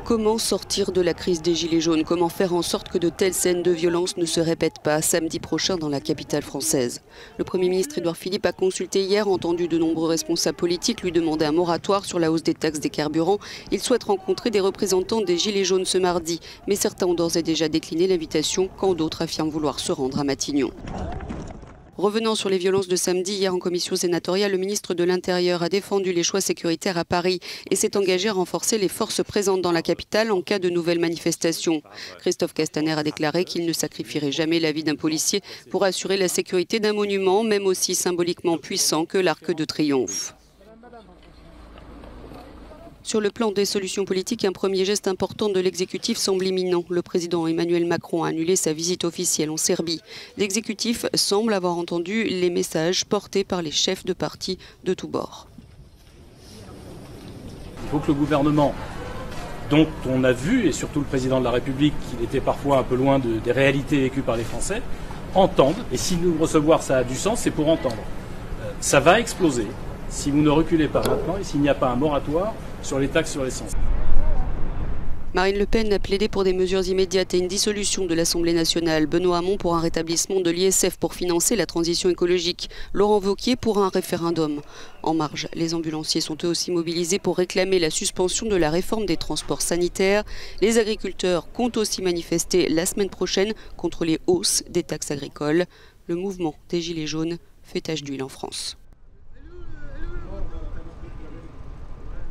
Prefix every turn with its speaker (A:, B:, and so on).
A: Comment sortir de la crise des Gilets jaunes? Comment faire en sorte que de telles scènes de violence ne se répètent pas samedi prochain dans la capitale française? Le Premier ministre Édouard Philippe a consulté hier, entendu de nombreux responsables politiques lui demander un moratoire sur la hausse des taxes des carburants. Il souhaite rencontrer des représentants des Gilets jaunes ce mardi. Mais certains ont d'ores et déjà décliné l'invitation, quand d'autres affirment vouloir se rendre à Matignon. Revenant sur les violences de samedi, hier en commission sénatoriale, le ministre de l'Intérieur a défendu les choix sécuritaires à Paris et s'est engagé à renforcer les forces présentes dans la capitale en cas de nouvelles manifestations. Christophe Castaner a déclaré qu'il ne sacrifierait jamais la vie d'un policier pour assurer la sécurité d'un monument, même aussi symboliquement puissant que l'Arc de Triomphe. Sur le plan des solutions politiques, un premier geste important de l'exécutif semble imminent. Le président Emmanuel Macron a annulé sa visite officielle en Serbie. L'exécutif semble avoir entendu les messages portés par les chefs de parti de tous bords.
B: Il faut que le gouvernement, dont on a vu, et surtout le président de la République, qu'il était parfois un peu loin des réalités vécues par les Français, entende. Et si nous recevoir ça a du sens, c'est pour entendre. Ça va exploser si vous ne reculez pas maintenant et s'il n'y a pas un moratoire sur les taxes sur l'essence.
A: Marine Le Pen a plaidé pour des mesures immédiates et une dissolution de l'Assemblée nationale. Benoît Hamon pour un rétablissement de l'ISF pour financer la transition écologique. Laurent Wauquiez pour un référendum. En marge, les ambulanciers sont eux aussi mobilisés pour réclamer la suspension de la réforme des transports sanitaires. Les agriculteurs comptent aussi manifester la semaine prochaine contre les hausses des taxes agricoles. Le mouvement des Gilets jaunes fait tache d'huile en France.